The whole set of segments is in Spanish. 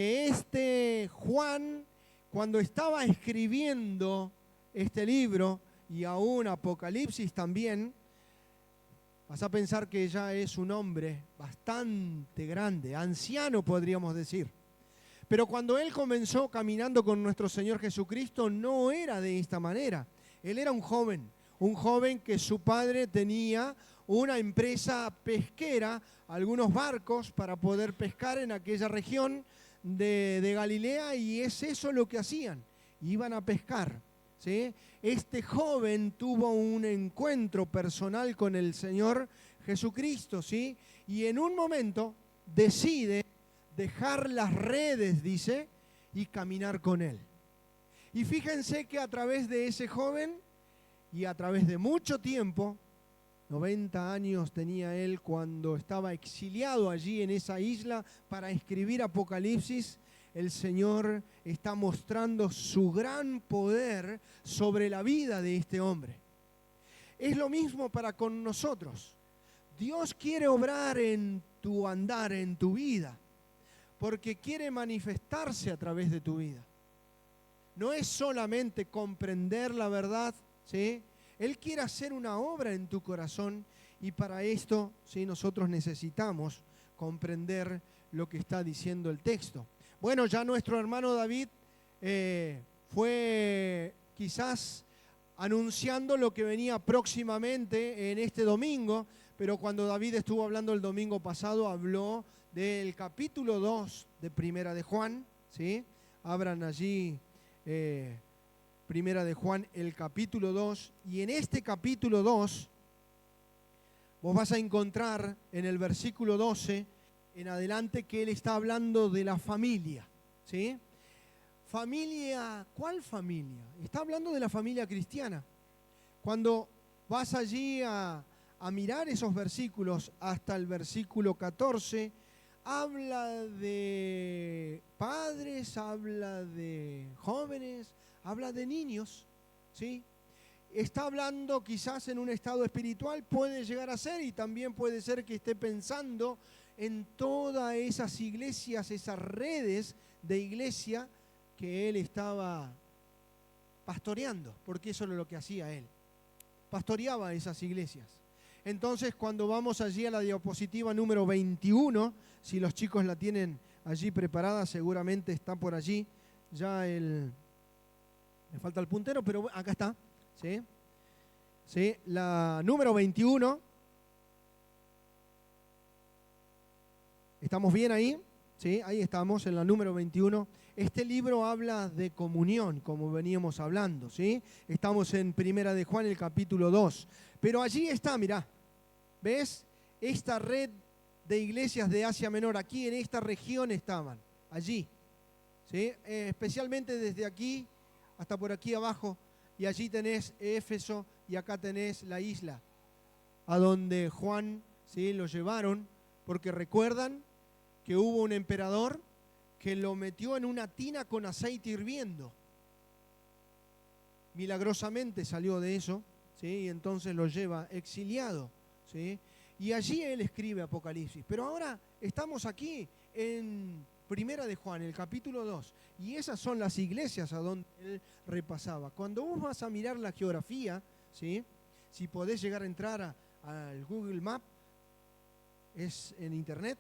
Este Juan, cuando estaba escribiendo este libro, y aún Apocalipsis también, vas a pensar que ya es un hombre bastante grande, anciano podríamos decir. Pero cuando él comenzó caminando con nuestro Señor Jesucristo, no era de esta manera. Él era un joven que su padre tenía una empresa pesquera, algunos barcos para poder pescar en aquella región de Galilea, y es eso lo que hacían, iban a pescar, ¿sí? Este joven tuvo un encuentro personal con el Señor Jesucristo, ¿sí? Y en un momento decide dejar las redes, dice, y caminar con Él. Y fíjense que a través de ese joven y a través de mucho tiempo, 90 años tenía él cuando estaba exiliado allí en esa isla para escribir Apocalipsis, el Señor está mostrando su gran poder sobre la vida de este hombre. Es lo mismo para con nosotros. Dios quiere obrar en tu andar, en tu vida, porque quiere manifestarse a través de tu vida. No es solamente comprender la verdad, ¿sí? Él quiere hacer una obra en tu corazón, y para esto, ¿sí?, nosotros necesitamos comprender lo que está diciendo el texto. Bueno, ya nuestro hermano David fue quizás anunciando lo que venía próximamente en este domingo, pero cuando David estuvo hablando el domingo pasado, habló del capítulo 2 de Primera de Juan, ¿sí? Abran allí Primera de Juan, el capítulo 2, y en este capítulo 2 vos vas a encontrar en el versículo 12 en adelante que él está hablando de la familia, ¿sí? Familia, ¿cuál familia? Está hablando de la familia cristiana. Cuando vas allí a mirar esos versículos hasta el versículo 14, habla de padres, habla de jóvenes, habla de niños, ¿sí? Está hablando quizás en un estado espiritual, puede llegar a ser, y también puede ser que esté pensando en todas esas iglesias, esas redes de iglesia que él estaba pastoreando, porque eso es lo que hacía él, pastoreaba esas iglesias. Entonces, cuando vamos allí a la diapositiva número 21, si los chicos la tienen allí preparada, seguramente está por allí ya me falta el puntero, pero acá está, ¿sí? ¿Sí? La número 21. ¿Estamos bien ahí? ¿Sí? Ahí estamos, en la número 21. Este libro habla de comunión, como veníamos hablando, ¿sí? Estamos en Primera de Juan, el capítulo 2. Pero allí está, mirá, ¿ves? Esta red de iglesias de Asia Menor, aquí en esta región estaban, allí, ¿sí? Especialmente desde aquí hasta por aquí abajo, y allí tenés Éfeso, y acá tenés la isla, a donde Juan, ¿sí?, lo llevaron, porque recuerdan que hubo un emperador que lo metió en una tina con aceite hirviendo. Milagrosamente salió de eso, ¿sí?, y entonces lo lleva exiliado, ¿sí? Y allí él escribe Apocalipsis. Pero ahora estamos aquí en Primera de Juan, el capítulo 2, y esas son las iglesias a donde él repasaba. Cuando vos vas a mirar la geografía, ¿sí?, si podés llegar a entrar al Google Map, es en internet,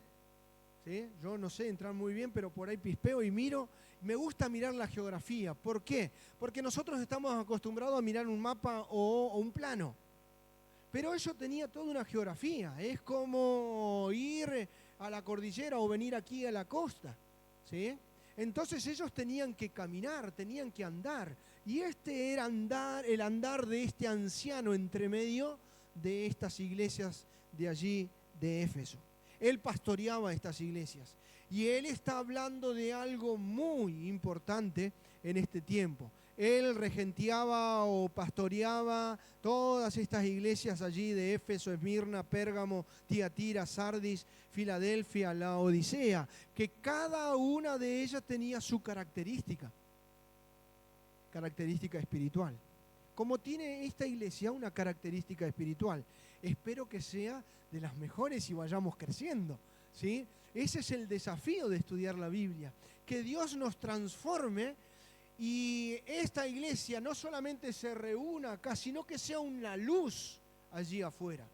¿sí? Yo no sé entrar muy bien, pero por ahí pispeo y miro. Me gusta mirar la geografía. ¿Por qué? Porque nosotros estamos acostumbrados a mirar un mapa o un plano. Pero eso tenía toda una geografía. Es como ir a la cordillera o venir aquí a la costa, ¿sí? Entonces ellos tenían que caminar, tenían que andar. Y este era el andar de este anciano entre medio de estas iglesias de allí de Éfeso. Él pastoreaba estas iglesias. Y él está hablando de algo muy importante en este tiempo. Él regenteaba o pastoreaba todas estas iglesias allí de Éfeso, Esmirna, Pérgamo, Tiatira, Sardis, Filadelfia, Laodicea, que cada una de ellas tenía su característica espiritual. Como tiene esta iglesia una característica espiritual, espero que sea de las mejores y vayamos creciendo, ¿sí? Ese es el desafío de estudiar la Biblia, que Dios nos transforme y esta iglesia no solamente se reúna acá, sino que sea una luz allí afuera,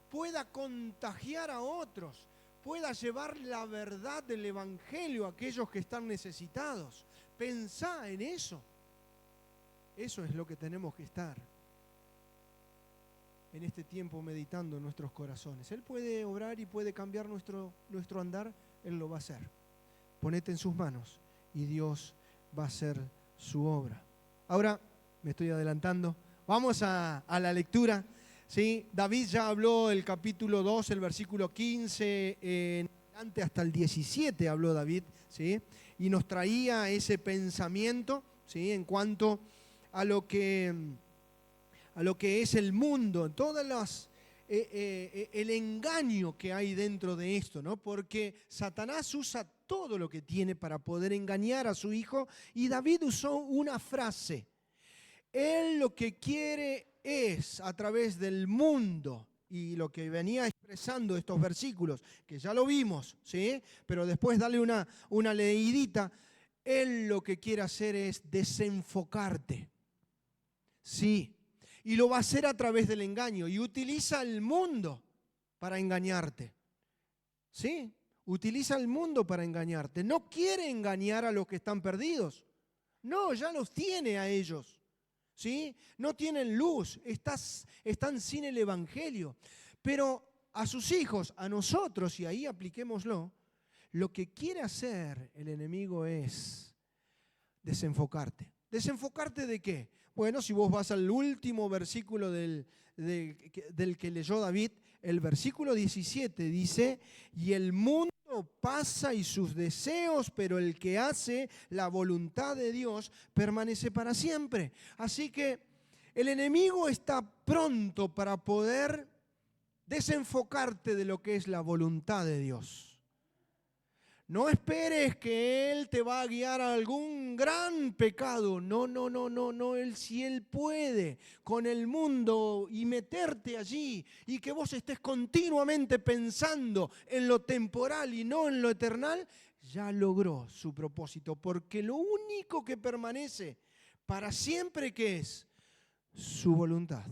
pueda contagiar a otros, pueda llevar la verdad del Evangelio a aquellos que están necesitados. Pensá en eso. Eso es lo que tenemos que estar en este tiempo meditando en nuestros corazones. Él puede obrar y puede cambiar nuestro andar, Él lo va a hacer. Ponete en sus manos y Dios va a hacer su obra. Ahora, me estoy adelantando, vamos a la lectura. ¿Sí? David ya habló el capítulo 2, el versículo 15, en adelante hasta el 17 habló David, ¿sí? Y nos traía ese pensamiento, ¿sí? En cuanto a lo que es el mundo, el engaño que hay dentro de esto, ¿no? Porque Satanás usa todo lo que tiene para poder engañar a su hijo, y David usó una frase: él lo que quiere es, a través del mundo, y lo que venía expresando estos versículos, que ya lo vimos, ¿sí? Pero después dale una leidita, él lo que quiere hacer es desenfocarte, sí, y lo va a hacer a través del engaño, y utiliza el mundo para engañarte, ¿sí? Utiliza el mundo para engañarte. No quiere engañar a los que están perdidos, no, ya los tiene a ellos. ¿Sí? No tienen luz, están sin el Evangelio. Pero a sus hijos, a nosotros, y ahí apliquémoslo, lo que quiere hacer el enemigo es desenfocarte. ¿Desenfocarte de qué? Bueno, si vos vas al último versículo del que leyó David, el versículo 17 dice: y el mundo pasa y sus deseos, pero el que hace la voluntad de Dios permanece para siempre. Así que el enemigo está pronto para poder desenfocarte de lo que es la voluntad de Dios. No esperes que Él te va a guiar a algún gran pecado. No. Si Él puede con el mundo y meterte allí y que vos estés continuamente pensando en lo temporal y no en lo eternal, ya logró su propósito. Porque lo único que permanece para siempre, ¿qué es? Su voluntad.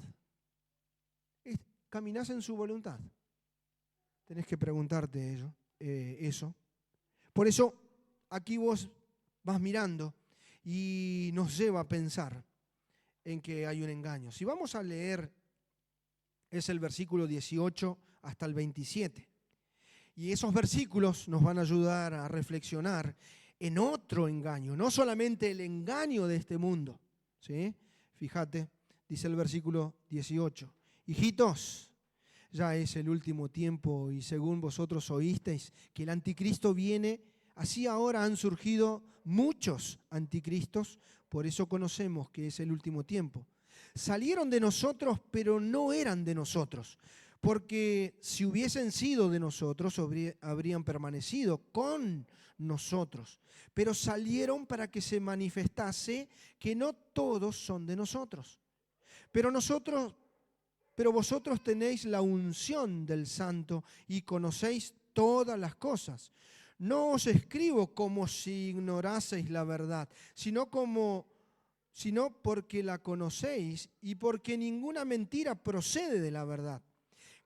¿Caminás en su voluntad? Tenés que preguntarte eso. Por eso aquí vos vas mirando y nos lleva a pensar en que hay un engaño. Si vamos a leer, es el versículo 18 hasta el 27. Y esos versículos nos van a ayudar a reflexionar en otro engaño, no solamente el engaño de este mundo, ¿sí? Fíjate, dice el versículo 18: hijitos, ya es el último tiempo y según vosotros oísteis que el anticristo viene, así ahora han surgido muchos anticristos, por eso conocemos que es el último tiempo. Salieron de nosotros, pero no eran de nosotros, porque si hubiesen sido de nosotros, habrían permanecido con nosotros. Pero salieron para que se manifestase que no todos son de nosotros. Pero vosotros tenéis la unción del Santo y conocéis todas las cosas. No os escribo como si ignoraseis la verdad, sino porque la conocéis y porque ninguna mentira procede de la verdad.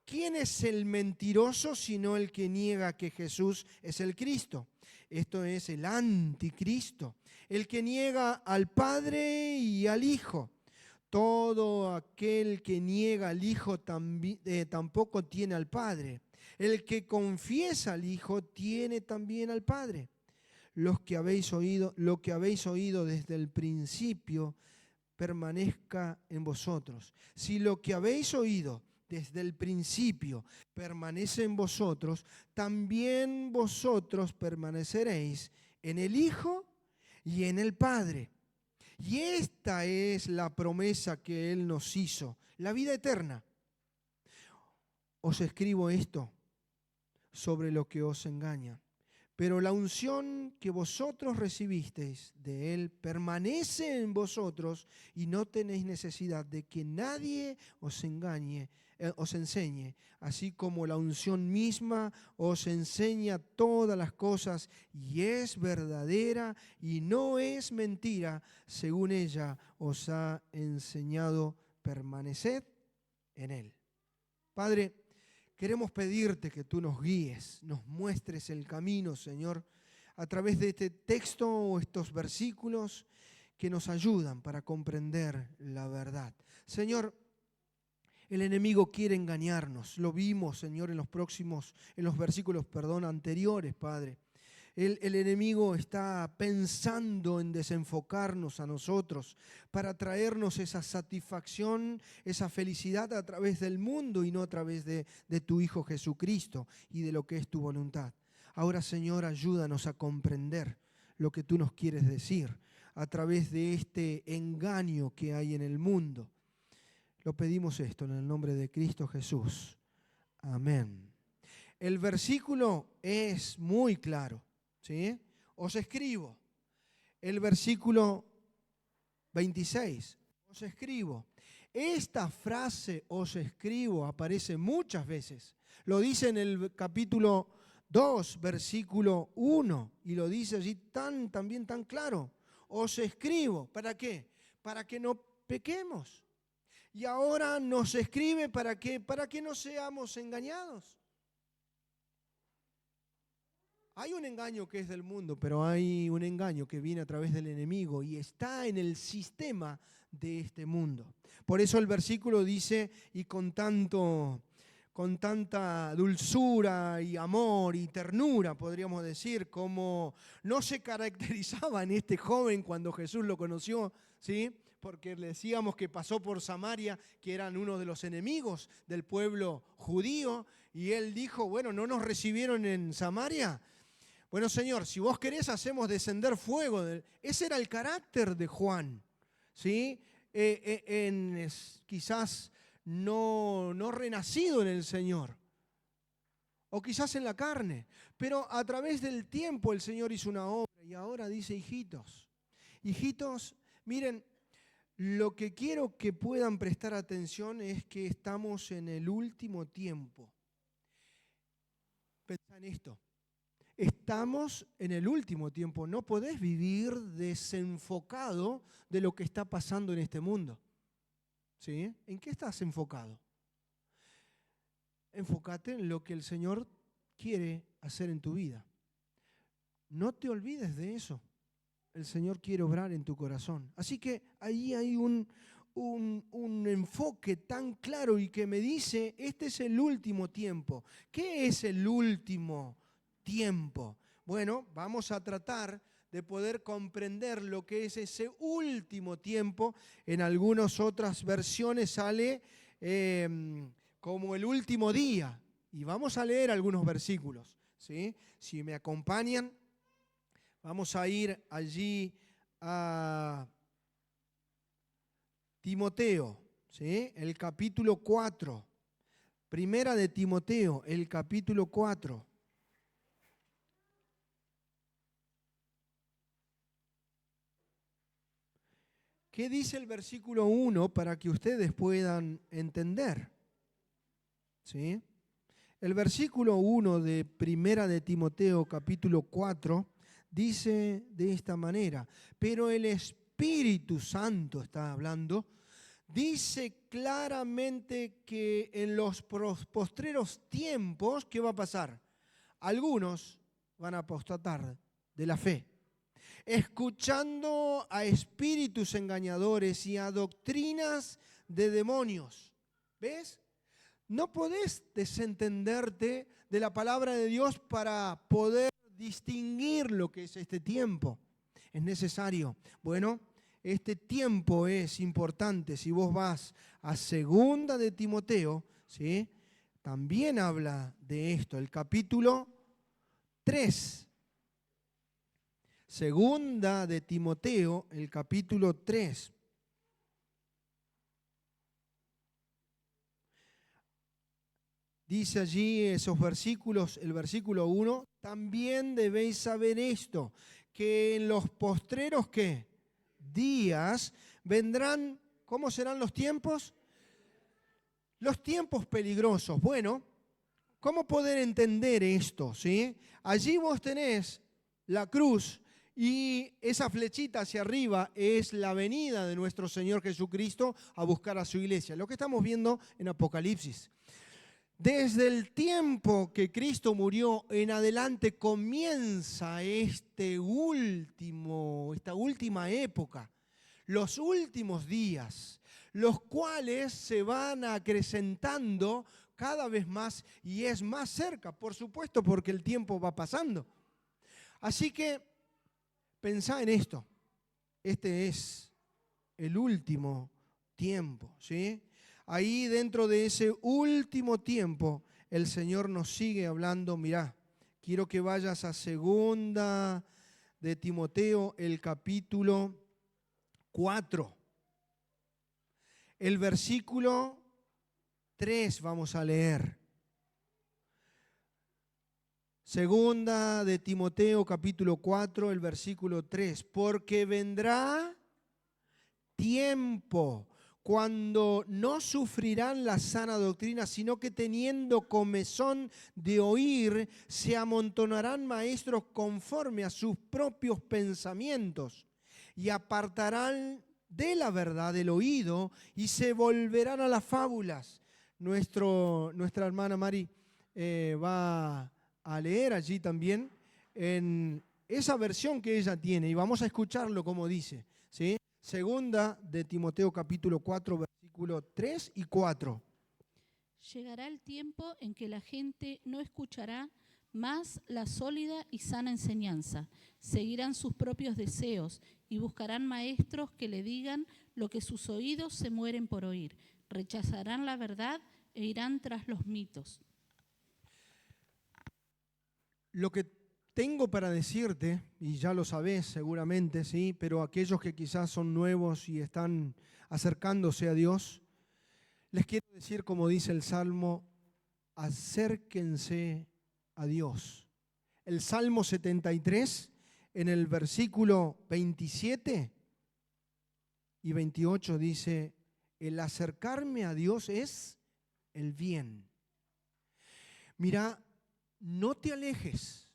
¿Quién es el mentiroso sino el que niega que Jesús es el Cristo? Esto es el anticristo, el que niega al Padre y al Hijo. Todo aquel que niega al Hijo tampoco tiene al Padre. El que confiesa al Hijo tiene también al Padre. Lo que habéis oído desde el principio permanezca en vosotros. Si lo que habéis oído desde el principio permanece en vosotros, también vosotros permaneceréis en el Hijo y en el Padre. Y esta es la promesa que Él nos hizo, la vida eterna. Os escribo esto sobre lo que os engaña, Pero la unción que vosotros recibisteis de Él permanece en vosotros y no tenéis necesidad de que nadie os engañe, os enseñe, así como la unción misma os enseña todas las cosas y es verdadera y no es mentira, según ella os ha enseñado, permaneced en Él. Padre, queremos pedirte que tú nos guíes, nos muestres el camino, Señor, a través de este texto o estos versículos que nos ayudan para comprender la verdad. Señor, el enemigo quiere engañarnos. Lo vimos, Señor, en los versículos, anteriores, Padre. El enemigo está pensando en desenfocarnos a nosotros para traernos esa satisfacción, esa felicidad a través del mundo y no a través de tu Hijo Jesucristo y de lo que es tu voluntad. Ahora, Señor, ayúdanos a comprender lo que tú nos quieres decir a través de este engaño que hay en el mundo. Lo pedimos esto en el nombre de Cristo Jesús. Amén. El versículo es muy claro. ¿Sí? Os escribo. El versículo 26. Os escribo. Esta frase, os escribo, aparece muchas veces. Lo dice en el capítulo 2, versículo 1. Y lo dice allí también tan claro. Os escribo. ¿Para qué? Para que no pequemos. Y ahora nos escribe ¿para qué? Para que no seamos engañados. Hay un engaño que es del mundo, pero hay un engaño que viene a través del enemigo y está en el sistema de este mundo. Por eso el versículo dice, y con tanta dulzura y amor y ternura, podríamos decir, como no se caracterizaba en este joven cuando Jesús lo conoció, ¿sí? Porque le decíamos que pasó por Samaria, que eran uno de los enemigos del pueblo judío, y él dijo, bueno, ¿no nos recibieron en Samaria? Bueno, Señor, si vos querés, hacemos descender fuego. Ese era el carácter de Juan, ¿sí? Quizás no renacido en el Señor, o quizás en la carne, pero a través del tiempo el Señor hizo una obra y ahora dice, hijitos, miren, lo que quiero que puedan prestar atención es que estamos en el último tiempo. Pensá en esto. Estamos en el último tiempo. No podés vivir desenfocado de lo que está pasando en este mundo. ¿Sí? ¿En qué estás enfocado? Enfócate en lo que el Señor quiere hacer en tu vida. No te olvides de eso. El Señor quiere obrar en tu corazón. Así que ahí hay un enfoque tan claro y que me dice, este es el último tiempo. ¿Qué es el último tiempo? Bueno, vamos a tratar de poder comprender lo que es ese último tiempo. En algunas otras versiones sale como el último día. Y vamos a leer algunos versículos, ¿sí? Si me acompañan, vamos a ir allí a Timoteo, ¿sí? El capítulo 4. Primera de Timoteo, el capítulo 4. ¿Qué dice el versículo 1 para que ustedes puedan entender? ¿Sí? El versículo 1 de Primera de Timoteo, capítulo 4, dice de esta manera, pero el Espíritu Santo está hablando, dice claramente que en los postreros tiempos, ¿qué va a pasar? Algunos van a apostatar de la fe, escuchando a espíritus engañadores y a doctrinas de demonios. ¿Ves? No podés desentenderte de la palabra de Dios para poder distinguir lo que es este tiempo. Es necesario. Bueno, este tiempo es importante. Si vos vas a Segunda de Timoteo, ¿sí? También habla de esto. El capítulo 3. Segunda de Timoteo, el capítulo 3. dice allí esos versículos, el versículo 1, también debéis saber esto, que en los postreros ¿qué? Días vendrán, ¿cómo serán los tiempos? Los tiempos peligrosos. Bueno, ¿cómo poder entender esto? ¿Sí? Allí vos tenés la cruz y esa flechita hacia arriba es la venida de nuestro Señor Jesucristo a buscar a su iglesia. Lo que estamos viendo en Apocalipsis. Desde el tiempo que Cristo murió en adelante comienza esta última época, los últimos días, los cuales se van acrecentando cada vez más y es más cerca, por supuesto, porque el tiempo va pasando. Así que pensá en esto, este es el último tiempo, ¿sí? Ahí dentro de ese último tiempo, el Señor nos sigue hablando. Mirá, quiero que vayas a segunda de Timoteo, el capítulo 4. El versículo 3 vamos a leer. Segunda de Timoteo, capítulo 4, el versículo 3. Porque vendrá tiempo cuando no sufrirán la sana doctrina, sino que teniendo comezón de oír, se amontonarán maestros conforme a sus propios pensamientos y apartarán de la verdad el oído y se volverán a las fábulas. Nuestra hermana Mari va a leer allí también en esa versión que ella tiene y vamos a escucharlo como dice, ¿sí? Segunda de Timoteo capítulo 4, versículo 3 y 4. Llegará el tiempo en que la gente no escuchará más la sólida y sana enseñanza. Seguirán sus propios deseos y buscarán maestros que le digan lo que sus oídos se mueren por oír. Rechazarán la verdad e irán tras los mitos. Lo que tengo para decirte, y ya lo sabés seguramente, ¿sí? Pero aquellos que quizás son nuevos y están acercándose a Dios, les quiero decir, como dice el Salmo, acérquense a Dios. El Salmo 73, en el versículo 27 y 28 dice, el acercarme a Dios es el bien. Mira, no te alejes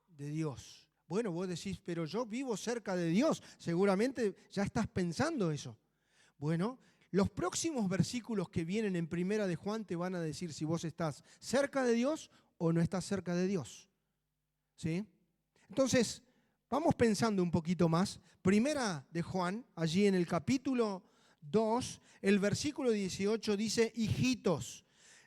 de Dios. Bueno, vos decís, pero yo vivo cerca de Dios. Seguramente ya estás pensando eso. Bueno, los próximos versículos que vienen en Primera de Juan te van a decir si vos estás cerca de Dios o no estás cerca de Dios. ¿Sí? Entonces, vamos pensando un poquito más. Primera de Juan, allí en el capítulo 2, el versículo 18 dice, hijitos,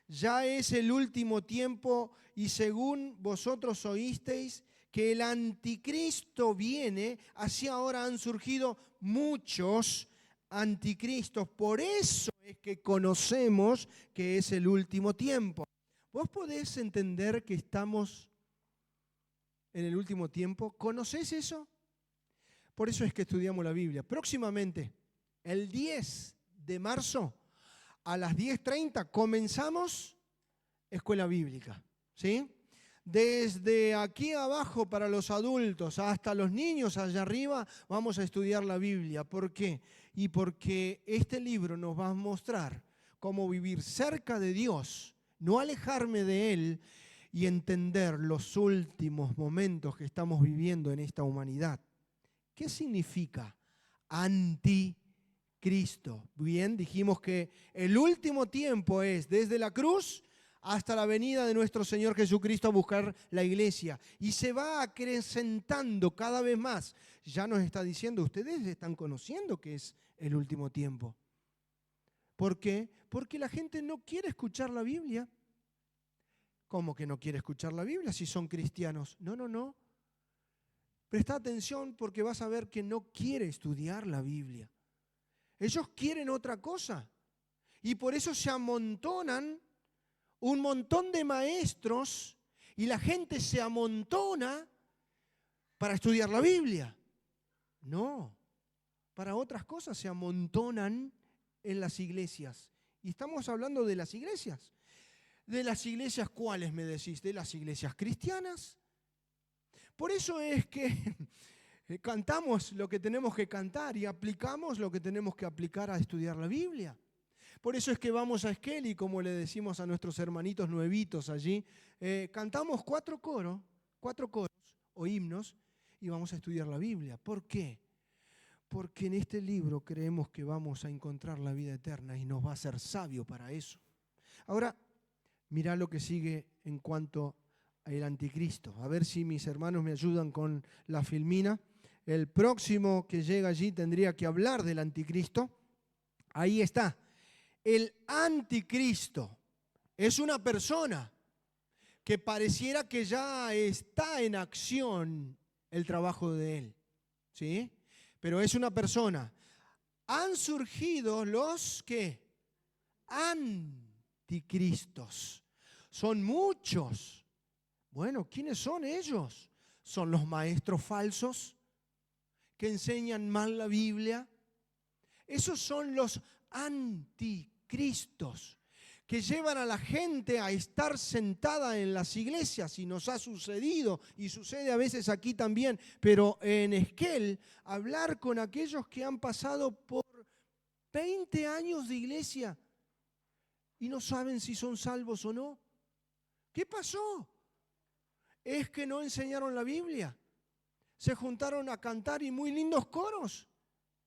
ya es el último tiempo y según vosotros oísteis que el anticristo viene, así ahora han surgido muchos anticristos. Por eso es que conocemos que es el último tiempo. ¿Vos podés entender que estamos en el último tiempo? ¿Conocés eso? Por eso es que estudiamos la Biblia. Próximamente, el 10 de marzo, a las 10:30 comenzamos escuela bíblica, ¿sí? Desde aquí abajo para los adultos hasta los niños allá arriba vamos a estudiar la Biblia. ¿Por qué? Y porque este libro nos va a mostrar cómo vivir cerca de Dios, no alejarme de Él y entender los últimos momentos que estamos viviendo en esta humanidad. ¿Qué significa anticristo? Bien, dijimos que el último tiempo es desde la cruz hasta la venida de nuestro Señor Jesucristo a buscar la iglesia. Y se va acrecentando cada vez más. Ya nos está diciendo, ustedes están conociendo que es el último tiempo. ¿Por qué? Porque la gente no quiere escuchar la Biblia. ¿Cómo que no quiere escuchar la Biblia si son cristianos? No. Presta atención porque vas a ver que no quiere estudiar la Biblia. Ellos quieren otra cosa. Y por eso se amontonan un montón de maestros y la gente se amontona para estudiar la Biblia. No, para otras cosas se amontonan en las iglesias. Y estamos hablando de las iglesias. ¿De las iglesias cuáles me decís? ¿De las iglesias cristianas? Por eso es que cantamos lo que tenemos que cantar y aplicamos lo que tenemos que aplicar a estudiar la Biblia. Por eso es que vamos a Esquel, como le decimos a nuestros hermanitos nuevitos allí, cantamos cuatro coros o himnos y vamos a estudiar la Biblia. ¿Por qué? Porque en este libro creemos que vamos a encontrar la vida eterna y nos va a ser sabio para eso. Ahora, mirá lo que sigue en cuanto al anticristo. A ver si mis hermanos me ayudan con la filmina. El próximo que llega allí tendría que hablar del anticristo. Ahí está. El anticristo es una persona que pareciera que ya está en acción el trabajo de él, ¿sí? Pero es una persona. Han surgido los ¿qué? Anticristos. Son muchos. Bueno, ¿quiénes son ellos? Son los maestros falsos que enseñan mal la Biblia. Esos son los anticristos que llevan a la gente a estar sentada en las iglesias, y nos ha sucedido, y sucede a veces aquí también, pero en Esquel, hablar con aquellos que han pasado por 20 años de iglesia y no saben si son salvos o no. ¿Qué pasó? Es que no enseñaron la Biblia. Se juntaron a cantar y muy lindos coros,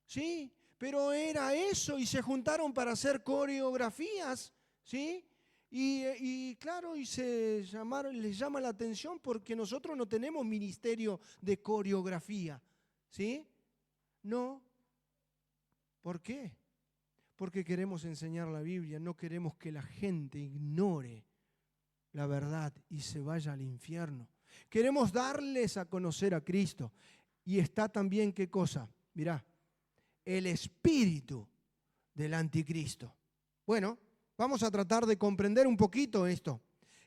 ¿sí? Pero era eso, y se juntaron para hacer coreografías, ¿sí? Y claro, y les llama la atención porque nosotros no tenemos ministerio de coreografía, ¿sí? No. ¿Por qué? Porque queremos enseñar la Biblia, no queremos que la gente ignore la verdad y se vaya al infierno. Queremos darles a conocer a Cristo. Y está también, ¿qué cosa? Mirá, el espíritu del anticristo. Bueno, vamos a tratar de comprender un poquito esto.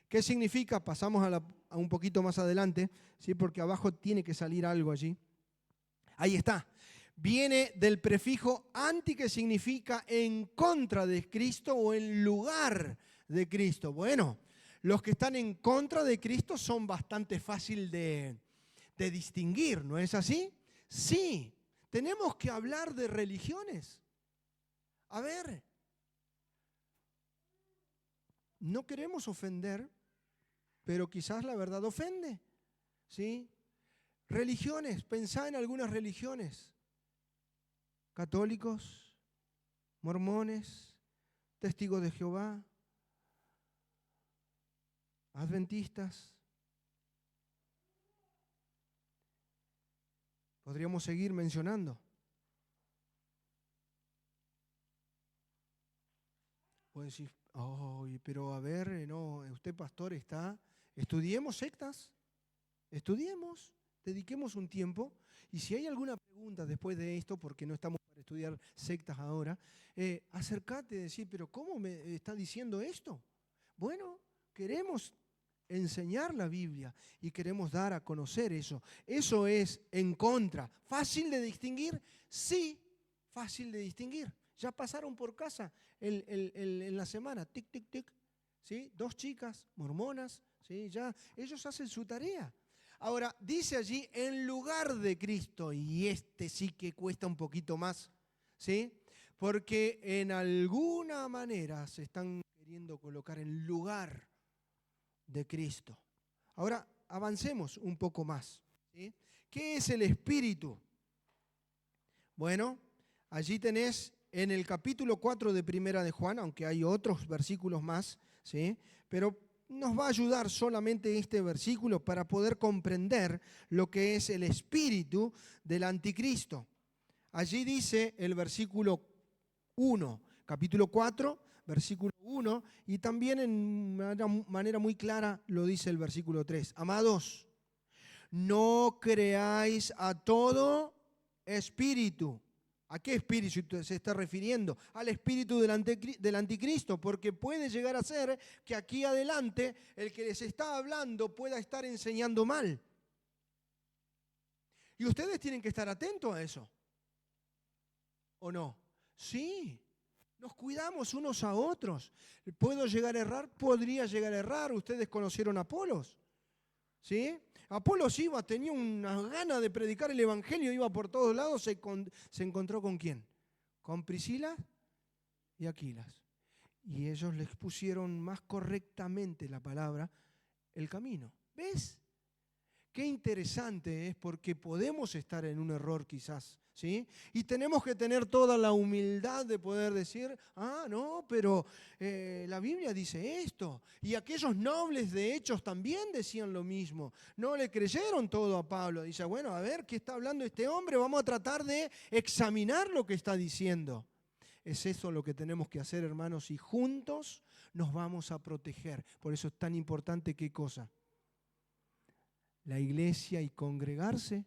¿Qué significa? Pasamos a un poquito más adelante, ¿sí? Porque abajo tiene que salir algo allí. Ahí está. Viene del prefijo anti, que significa en contra de Cristo o en lugar de Cristo. Bueno, los que están en contra de Cristo son bastante fácil de distinguir, ¿no es así? Sí, tenemos que hablar de religiones. A ver, no queremos ofender, pero quizás la verdad ofende, ¿sí? Religiones, pensá en algunas religiones. Católicos, mormones, testigos de Jehová, adventistas. Podríamos seguir mencionando. Puede decir, pero a ver, no, usted pastor está. Estudiemos sectas, estudiemos, dediquemos un tiempo. Y si hay alguna pregunta después de esto, porque no estamos para estudiar sectas ahora, acércate y decir, pero ¿cómo me está diciendo esto? Bueno, queremos enseñar la Biblia y queremos dar a conocer eso. Eso es en contra. ¿Fácil de distinguir? Sí, fácil de distinguir. Ya pasaron por casa en la semana, tic, tic, tic, ¿sí? 2 chicas mormonas, ¿sí? Ya ellos hacen su tarea. Ahora, dice allí, en lugar de Cristo, y este sí que cuesta un poquito más, ¿sí? Porque en alguna manera se están queriendo colocar en lugar de Cristo. Ahora, avancemos un poco más, ¿sí? ¿Qué es el Espíritu? Bueno, allí tenés en el capítulo 4 de Primera de Juan, aunque hay otros versículos más, ¿sí? Pero nos va a ayudar solamente este versículo para poder comprender lo que es el espíritu del anticristo. Allí dice el versículo 1, capítulo 4, versículo 1, y también en manera muy clara lo dice el versículo 3. Amados, no creáis a todo espíritu. ¿A qué espíritu se está refiriendo? Al espíritu del anticristo, porque puede llegar a ser que aquí adelante el que les está hablando pueda estar enseñando mal. Y ustedes tienen que estar atentos a eso. ¿O no? Sí. Nos cuidamos unos a otros. ¿Puedo llegar a errar? Podría llegar a errar. Ustedes conocieron a Apolos, ¿sí? Apolos tenía una gana de predicar el evangelio, iba por todos lados, se encontró ¿con quién? Con Priscila y Aquilas. Y ellos le expusieron más correctamente la palabra, el camino. ¿Ves? Qué interesante es, porque podemos estar en un error quizás, ¿sí? Y tenemos que tener toda la humildad de poder decir, no, pero la Biblia dice esto. Y aquellos nobles de Hechos también decían lo mismo. No le creyeron todo a Pablo. Dice, bueno, a ver, ¿qué está hablando este hombre? Vamos a tratar de examinar lo que está diciendo. Es eso lo que tenemos que hacer, hermanos, y juntos nos vamos a proteger. Por eso es tan importante, ¿qué cosa? La iglesia y congregarse,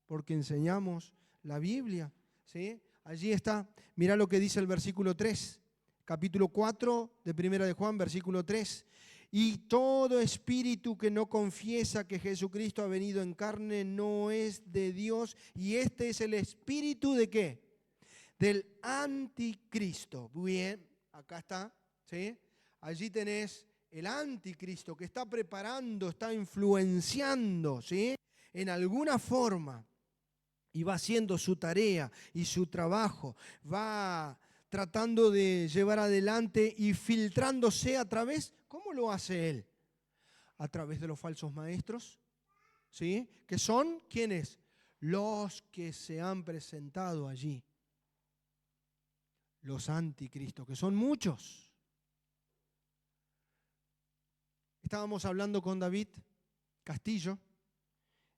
porque enseñamos la Biblia, ¿sí? Allí está, mirá lo que dice el versículo 3, capítulo 4 de Primera de Juan, versículo 3. Y todo espíritu que no confiesa que Jesucristo ha venido en carne no es de Dios, y este es el espíritu ¿de qué? Del anticristo. Bien, acá está, ¿sí? Allí tenés el anticristo que está preparando, está influenciando, ¿sí? En alguna forma, y va haciendo su tarea y su trabajo, va tratando de llevar adelante y filtrándose a través, ¿cómo lo hace él? A través de los falsos maestros, ¿sí? Que son, ¿quiénes? Los que se han presentado allí. Los anticristos, que son muchos. Estábamos hablando con David Castillo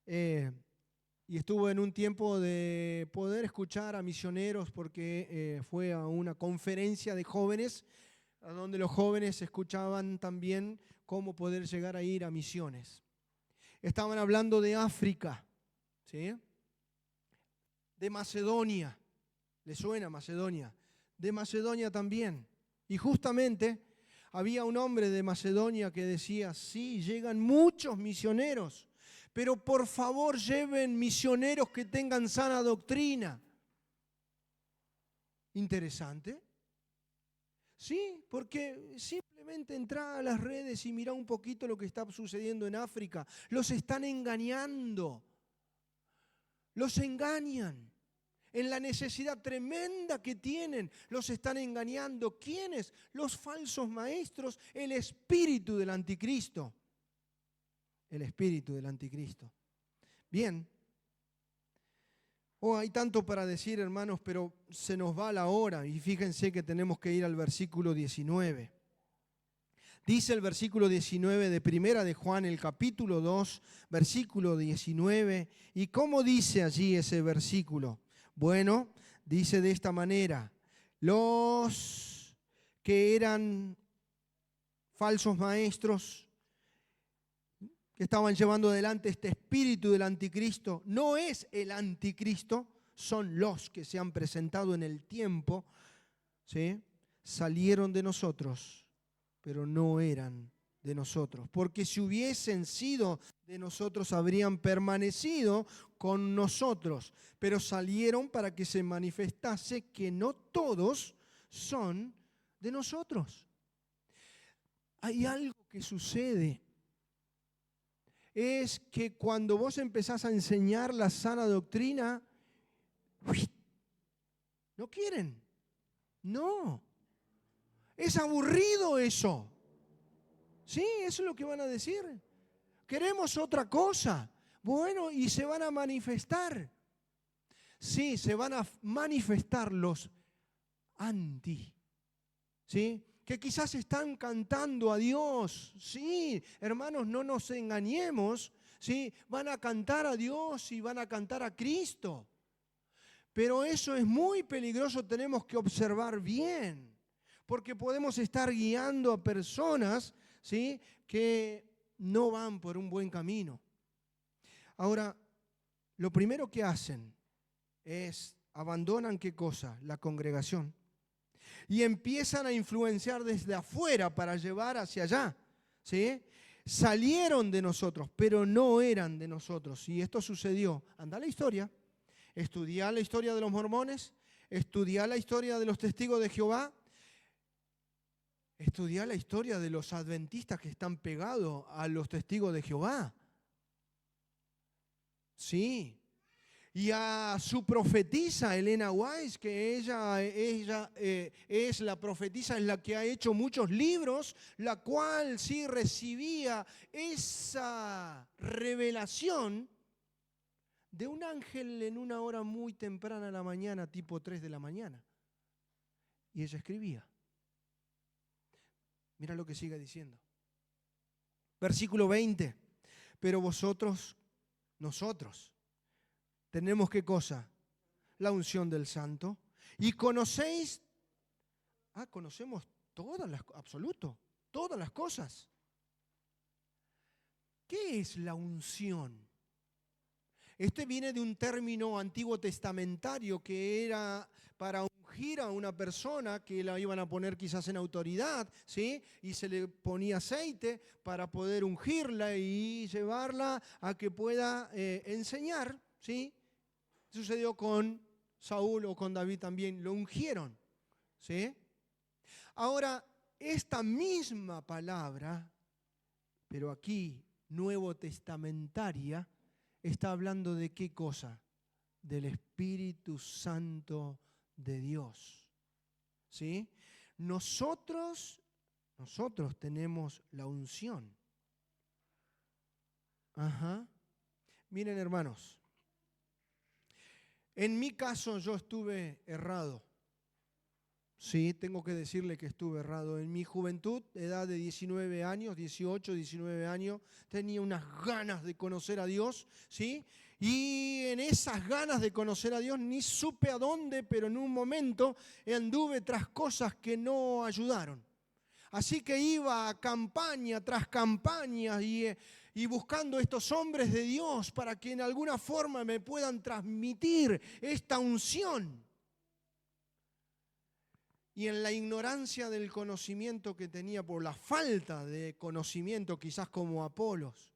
y estuvo en un tiempo de poder escuchar a misioneros, porque fue a una conferencia de jóvenes a donde los jóvenes escuchaban también cómo poder llegar a ir a misiones. Estaban hablando de África, ¿sí? De Macedonia. ¿Le suena Macedonia? De Macedonia también. Y justamente había un hombre de Macedonia que decía, sí, llegan muchos misioneros, pero por favor lleven misioneros que tengan sana doctrina. Interesante. Sí, porque simplemente entra a las redes y mira un poquito lo que está sucediendo en África. Los están engañando. Los engañan. En la necesidad tremenda que tienen, los están engañando. ¿Quiénes? Los falsos maestros, el espíritu del anticristo. El espíritu del anticristo. Bien. Hay tanto para decir, hermanos, pero se nos va la hora y fíjense que tenemos que ir al versículo 19. Dice el versículo 19 de Primera de Juan, el capítulo 2, versículo 19. ¿Y cómo dice allí ese versículo? Bueno, dice de esta manera, los que eran falsos maestros, que estaban llevando adelante este espíritu del anticristo, no es el anticristo, son los que se han presentado en el tiempo, ¿sí? Salieron de nosotros, pero no eran de nosotros, porque si hubiesen sido de nosotros habrían permanecido con nosotros, pero salieron para que se manifestase que no todos son de nosotros. Hay algo que sucede, es que cuando vos empezás a enseñar la sana doctrina, no quieren, no, es aburrido eso. Sí, eso es lo que van a decir. Queremos otra cosa. Bueno, y se van a manifestar. Sí, se van a manifestar los anti. ¿Sí? Que quizás están cantando a Dios. Sí, hermanos, no nos engañemos. ¿Sí? Van a cantar a Dios y van a cantar a Cristo. Pero eso es muy peligroso, tenemos que observar bien. Porque podemos estar guiando a personas, ¿sí?, que no van por un buen camino. Ahora, lo primero que hacen es abandonan ¿qué cosa? La congregación. Y empiezan a influenciar desde afuera para llevar hacia allá, ¿sí? Salieron de nosotros, pero no eran de nosotros. Y esto sucedió. Anda la historia. Estudiá la historia de los mormones, estudiá la historia de los testigos de Jehová. Estudiá la historia de los adventistas que están pegados a los testigos de Jehová. Sí. Y a su profetisa, Elena Weiss, que ella es la profetisa, es la que ha hecho muchos libros, la cual sí recibía esa revelación de un ángel en una hora muy temprana de la mañana, tipo 3 de la mañana. Y ella escribía. Mira lo que sigue diciendo. Versículo 20. Pero nosotros, tenemos ¿qué cosa? La unción del Santo. Y conocemos todas las cosas. ¿Qué es la unción? Este viene de un término antiguo testamentario que era para ungir a una persona que la iban a poner quizás en autoridad, ¿sí? Y se le ponía aceite para poder ungirla y llevarla a que pueda enseñar, ¿sí? Sucedió con Saúl o con David también, lo ungieron, ¿sí? Ahora, esta misma palabra, pero aquí nuevo testamentaria, está hablando de qué cosa? Del Espíritu Santo de Dios. ¿Sí? Nosotros tenemos la unción. Ajá. Miren, hermanos, en mi caso yo estuve errado. Sí, tengo que decirle que estuve errado. En mi juventud, edad de 19 años, 18, 19 años, tenía unas ganas de conocer a Dios, ¿sí? Y en esas ganas de conocer a Dios, ni supe a dónde, pero en un momento anduve tras cosas que no ayudaron. Así que iba a campaña tras campaña y buscando estos hombres de Dios para que en alguna forma me puedan transmitir esta unción. Y en la ignorancia del conocimiento que tenía, por la falta de conocimiento, quizás como Apolos,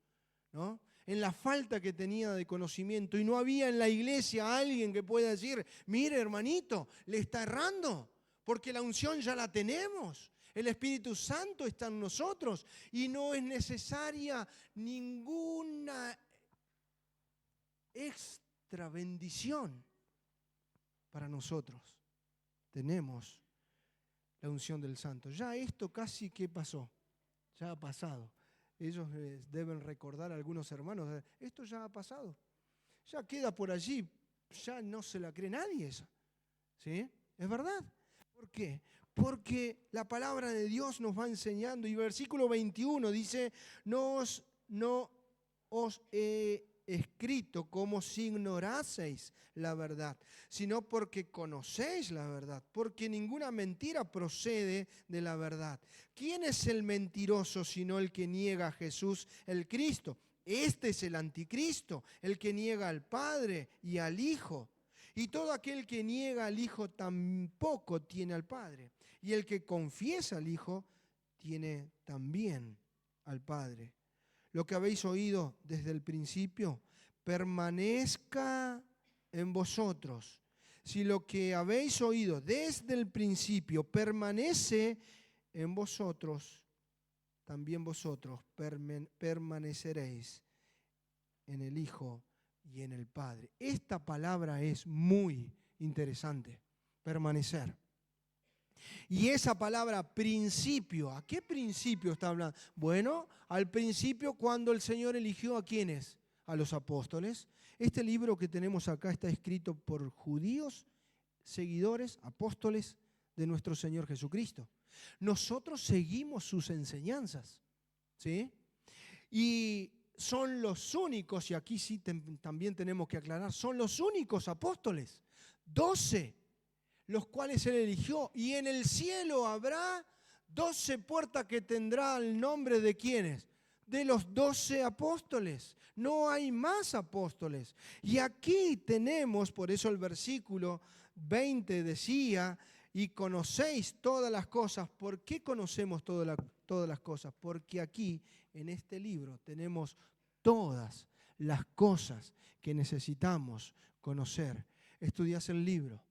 ¿no? En la falta que tenía de conocimiento, y no había en la iglesia alguien que pueda decir, mire hermanito, le está errando, porque la unción ya la tenemos, el Espíritu Santo está en nosotros, y no es necesaria ninguna extra bendición para nosotros. Tenemos la unción del Santo. Ya esto casi que pasó, ya ha pasado. Ellos deben recordar a algunos hermanos, esto ya ha pasado, ya queda por allí, ya no se la cree nadie esa. ¿Sí? Es verdad. ¿Por qué? Porque la palabra de Dios nos va enseñando, y versículo 21 dice, no os he escrito como si ignoraseis la verdad, sino porque conocéis la verdad, porque ninguna mentira procede de la verdad. ¿Quién es el mentiroso sino el que niega a Jesús el Cristo? Este es el anticristo, el que niega al Padre y al Hijo. Y todo aquel que niega al Hijo tampoco tiene al Padre. Y el que confiesa al Hijo tiene también al Padre. Lo que habéis oído desde el principio permanezca en vosotros. Si lo que habéis oído desde el principio permanece en vosotros, también vosotros permaneceréis en el Hijo y en el Padre. Esta palabra es muy interesante, permanecer. Y esa palabra principio, ¿a qué principio está hablando? Bueno, al principio cuando el Señor eligió ¿a quiénes? A los apóstoles. Este libro que tenemos acá está escrito por judíos, seguidores, apóstoles de nuestro Señor Jesucristo. Nosotros seguimos sus enseñanzas, ¿sí? Y son los únicos, y aquí sí también tenemos que aclarar, son los únicos apóstoles, 12, los cuales Él eligió. Y en el cielo habrá 12 puertas que tendrá el nombre de ¿quiénes? De los 12 apóstoles. No hay más apóstoles. Y aquí tenemos, por eso el versículo 20 decía, y conocéis todas las cosas. ¿Por qué conocemos todas las cosas? Porque aquí, en este libro, tenemos todas las cosas que necesitamos conocer. Estudiás el libro,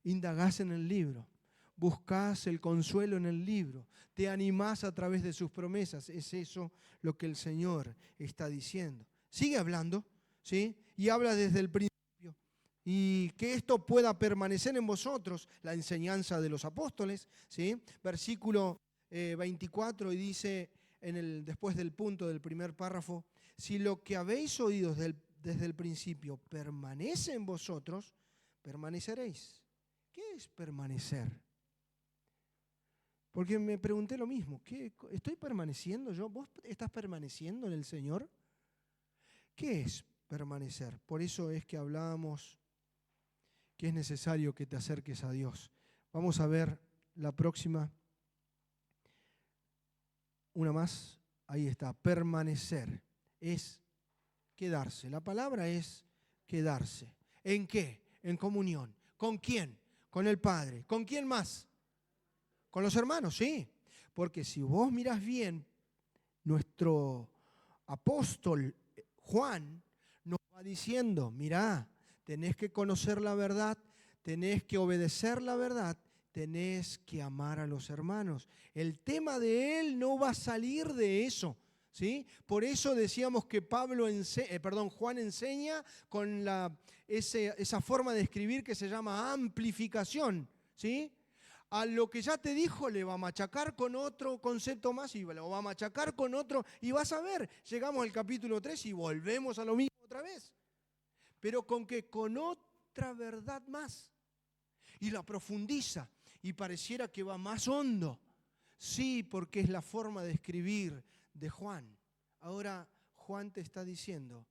indagás en el libro, buscás el consuelo en el libro, te animás a través de sus promesas. Es eso lo que el Señor está diciendo. Sigue hablando, ¿sí? Y habla desde el principio. Y que esto pueda permanecer en vosotros, la enseñanza de los apóstoles, ¿sí? Versículo 24, y dice después del punto del primer párrafo, si lo que habéis oído desde el principio permanece en vosotros, permaneceréis. ¿Qué es permanecer? Porque me pregunté lo mismo, ¿estoy permaneciendo yo? ¿Vos estás permaneciendo en el Señor? ¿Qué es permanecer? Por eso es que hablábamos que es necesario que te acerques a Dios. Vamos a ver la próxima. Una más, ahí está, permanecer. Es quedarse. La palabra es quedarse. ¿En qué? En comunión. ¿Con quién? Con el Padre. ¿Con quién más? Con los hermanos, sí. Porque si vos mirás bien, nuestro apóstol Juan nos va diciendo, mirá, tenés que conocer la verdad, tenés que obedecer la verdad, tenés que amar a los hermanos. El tema de él no va a salir de eso, ¿sí? Por eso decíamos que Juan enseña con esa forma de escribir que se llama amplificación, ¿sí? A lo que ya te dijo le va a machacar con otro concepto más y lo va a machacar con otro. Y vas a ver, llegamos al capítulo 3 y volvemos a lo mismo otra vez. Pero con otra verdad más. Y la profundiza y pareciera que va más hondo. Sí, porque es la forma de escribir de Juan. Ahora Juan te está diciendo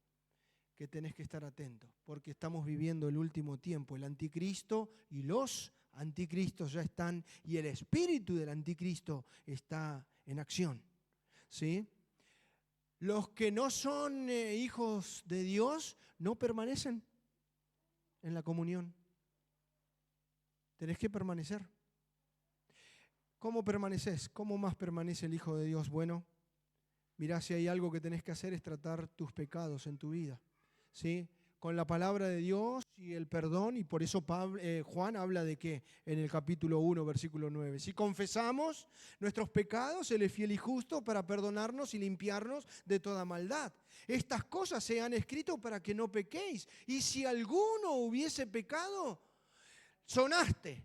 que tenés que estar atento, porque estamos viviendo el último tiempo. El anticristo y los anticristos ya están, y el espíritu del anticristo está en acción, ¿sí? Los que no son hijos de Dios no permanecen en la comunión. Tenés que permanecer. ¿Cómo permaneces? ¿Cómo más permanece el Hijo de Dios? Bueno, mirá, si hay algo que tenés que hacer es tratar tus pecados en tu vida, ¿sí? Con la palabra de Dios y el perdón, y por eso Juan habla de que en el capítulo 1, versículo 9, si confesamos nuestros pecados, Él es fiel y justo para perdonarnos y limpiarnos de toda maldad. Estas cosas se han escrito para que no pequéis, y si alguno hubiese pecado, sonaste.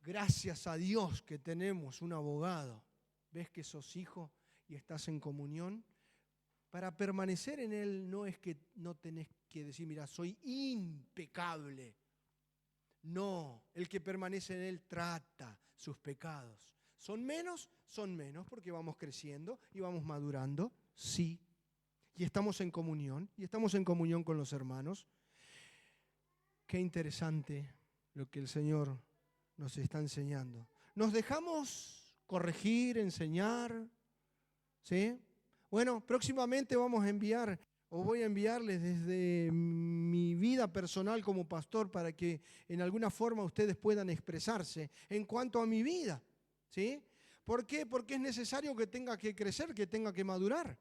Gracias a Dios que tenemos un abogado. ¿Ves que sos hijo y estás en comunión? Para permanecer en Él no es que no tenés que decir, mira, soy impecable. No, el que permanece en Él trata sus pecados. ¿Son menos? Son menos porque vamos creciendo y vamos madurando, sí. Y estamos en comunión con los hermanos. Qué interesante lo que el Señor nos está enseñando. Nos dejamos corregir, enseñar, ¿sí? Bueno, próximamente voy a enviarles desde mi vida personal como pastor para que en alguna forma ustedes puedan expresarse en cuanto a mi vida, ¿sí? ¿Por qué? Porque es necesario que tenga que crecer, que tenga que madurar.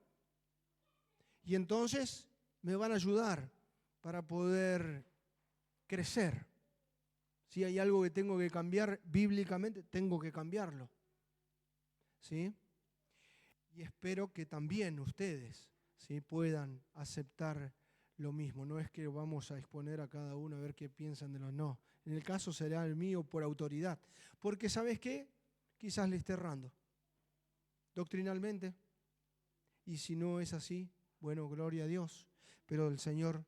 Y entonces me van a ayudar para poder crecer. Si hay algo que tengo que cambiar bíblicamente, tengo que cambiarlo, ¿sí? Y espero que también ustedes, ¿sí?, puedan aceptar lo mismo. No es que vamos a exponer a cada uno a ver qué piensan de los no. En el caso será el mío por autoridad. Porque ¿sabes qué? Quizás le esté errando doctrinalmente. Y si no es así, bueno, gloria a Dios. Pero el Señor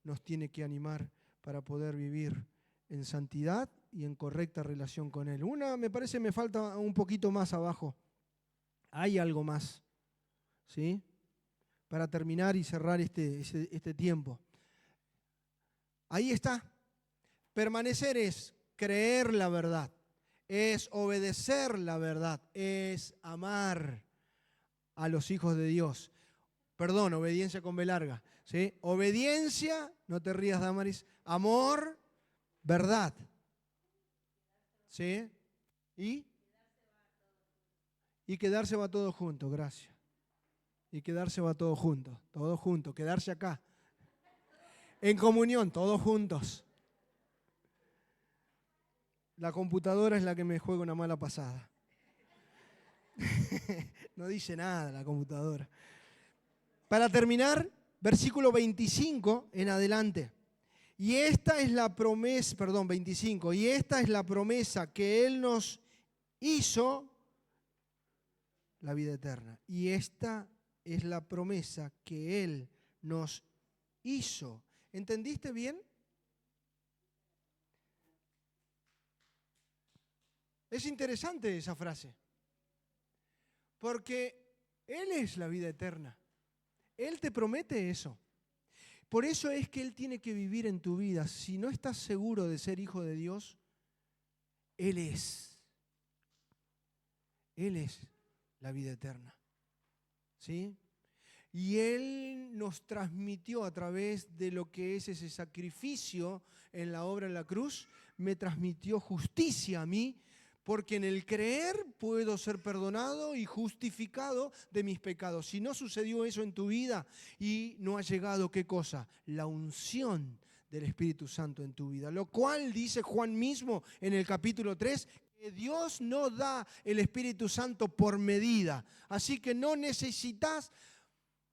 nos tiene que animar para poder vivir en santidad y en correcta relación con Él. Me parece me falta un poquito más abajo. Hay algo más, ¿sí? Para terminar y cerrar este tiempo. Ahí está. Permanecer es creer la verdad, es obedecer la verdad, es amar a los hijos de Dios. Perdón, obediencia con B larga, ¿sí? Obediencia, no te rías, Damaris, amor, verdad, ¿sí? Y quedarse va todo junto, gracias. Y quedarse va todo junto, quedarse acá. En comunión, todos juntos. La computadora es la que me juega una mala pasada. No dice nada la computadora. Para terminar, versículo 25 en adelante. Y esta es la promesa, 25. Y esta es la promesa que Él nos hizo, la vida eterna. Y esta es la promesa que Él nos hizo. ¿Entendiste bien? Es interesante esa frase, porque Él es la vida eterna. Él te promete eso. Por eso es que Él tiene que vivir en tu vida. Si no estás seguro de ser hijo de Dios, Él es. Él es la vida eterna. ¿Sí? Y Él nos transmitió a través de lo que es ese sacrificio en la obra en la cruz, me transmitió justicia a mí, porque en el creer puedo ser perdonado y justificado de mis pecados. Si no sucedió eso en tu vida y no ha llegado, ¿qué cosa? La unción del Espíritu Santo en tu vida. Lo cual dice Juan mismo en el capítulo 3, que Dios no da el Espíritu Santo por medida. Así que no necesitas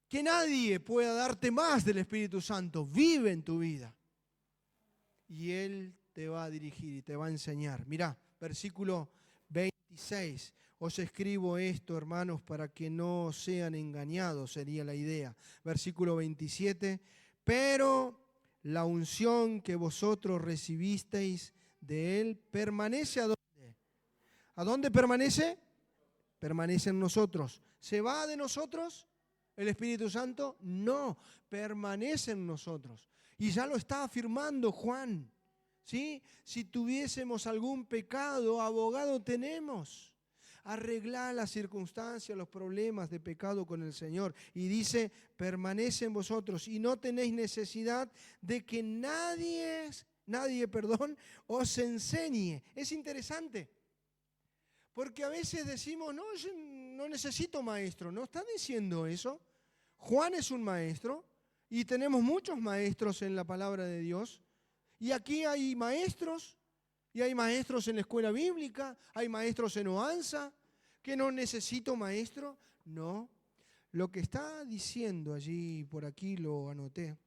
que nadie pueda darte más del Espíritu Santo. Vive en tu vida. Y Él te va a dirigir y te va a enseñar. Mirá, versículo 26. Os escribo esto, hermanos, para que no sean engañados, sería la idea. Versículo 27. Pero la unción que vosotros recibisteis de Él permanece ¿a dónde? ¿A dónde permanece? Permanece en nosotros. ¿Se va de nosotros el Espíritu Santo? No, permanece en nosotros. Y ya lo está afirmando Juan. ¿Sí? Si tuviésemos algún pecado, abogado tenemos. Arreglar las circunstancias, los problemas de pecado con el Señor. Y dice, permanece en vosotros y no tenéis necesidad de que nadie os enseñe. Es interesante. Porque a veces decimos, no, yo no necesito maestro. ¿No está diciendo eso? Juan es un maestro y tenemos muchos maestros en la palabra de Dios. Y aquí hay maestros, y hay maestros en la escuela bíblica, hay maestros en Oanza, que no necesito maestro. No, lo que está diciendo allí, por aquí lo anoté,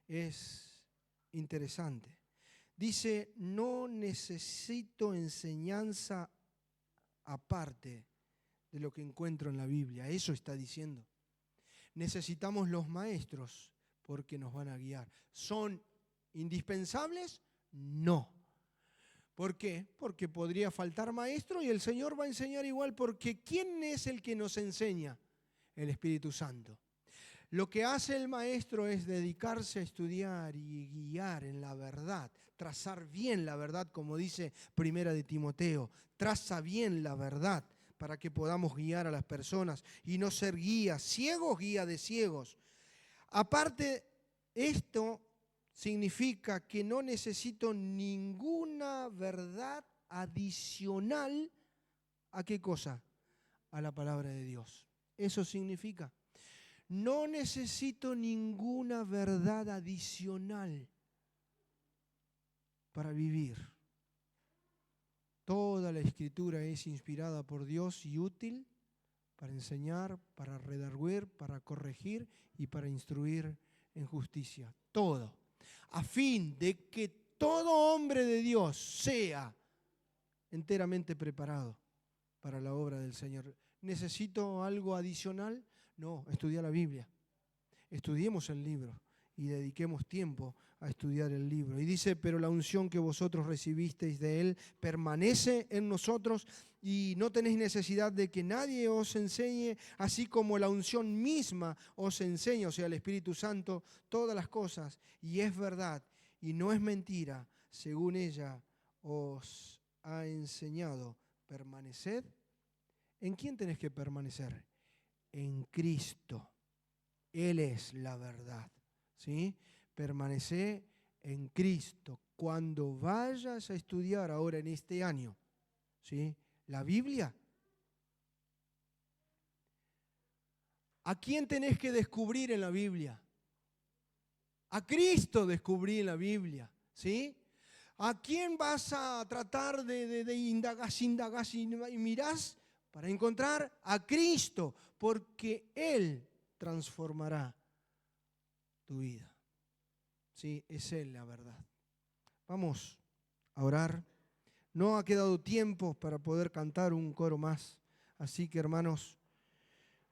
es interesante. Dice, no necesito enseñanza aparte de lo que encuentro en la Biblia. Eso está diciendo. Necesitamos los maestros porque nos van a guiar. ¿Son indispensables? No. ¿Por qué? Porque podría faltar maestro y el Señor va a enseñar igual, porque ¿quién es el que nos enseña? El Espíritu Santo. Lo que hace el maestro es dedicarse a estudiar y guiar en la verdad, trazar bien la verdad, como dice Primera de Timoteo, traza bien la verdad para que podamos guiar a las personas y no ser guías ciegos, guía de ciegos. Aparte, esto significa que no necesito ninguna verdad adicional. ¿A qué cosa? A la palabra de Dios. Eso significa. No necesito ninguna verdad adicional para vivir. Toda la Escritura es inspirada por Dios y útil para enseñar, para redarguir, para corregir y para instruir en justicia. Todo. A fin de que todo hombre de Dios sea enteramente preparado para la obra del Señor. ¿Necesito algo adicional? No, estudia la Biblia. Estudiemos el libro y dediquemos tiempo a estudiar el libro. Y dice, pero la unción que vosotros recibisteis de Él permanece en nosotros y no tenéis necesidad de que nadie os enseñe, así como la unción misma os enseña, o sea, el Espíritu Santo, todas las cosas. Y es verdad y no es mentira, según ella os ha enseñado. Permaneced. ¿En quién tenés que permanecer? En Cristo. Él es la verdad, ¿sí? Permanece en Cristo. Cuando vayas a estudiar ahora en este año, ¿sí?, la Biblia, ¿a quién tenés que descubrir en la Biblia? A Cristo descubrí en la Biblia, ¿sí? ¿A quién vas a tratar de indagar y mirás para encontrar a Cristo? Porque Él transformará tu vida. Sí, es Él la verdad. Vamos a orar. No ha quedado tiempo para poder cantar un coro más. Así que, hermanos,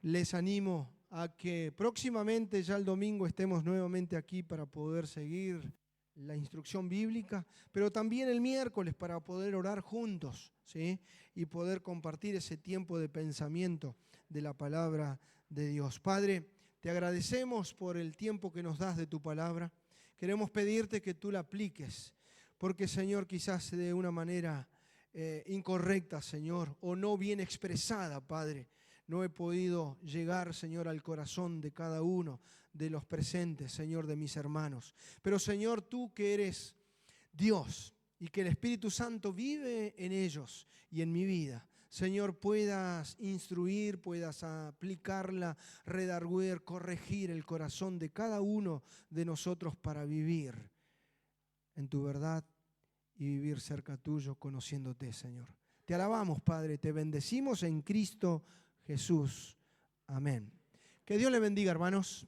les animo a que próximamente, ya el domingo, estemos nuevamente aquí para poder seguir la instrucción bíblica, pero también el miércoles para poder orar juntos, ¿sí? Y poder compartir ese tiempo de pensamiento de la palabra de Dios. Padre, te agradecemos por el tiempo que nos das de tu palabra. Queremos pedirte que tú la apliques, porque, Señor, quizás de una manera incorrecta, Señor, o no bien expresada, Padre, no he podido llegar, Señor, al corazón de cada uno de los presentes, Señor, de mis hermanos. Pero, Señor, tú que eres Dios y que el Espíritu Santo vive en ellos y en mi vida, Señor, puedas instruir, puedas aplicarla, redarguir, corregir el corazón de cada uno de nosotros para vivir en tu verdad y vivir cerca tuyo, conociéndote, Señor. Te alabamos, Padre, te bendecimos en Cristo Jesús. Amén. Que Dios le bendiga, hermanos.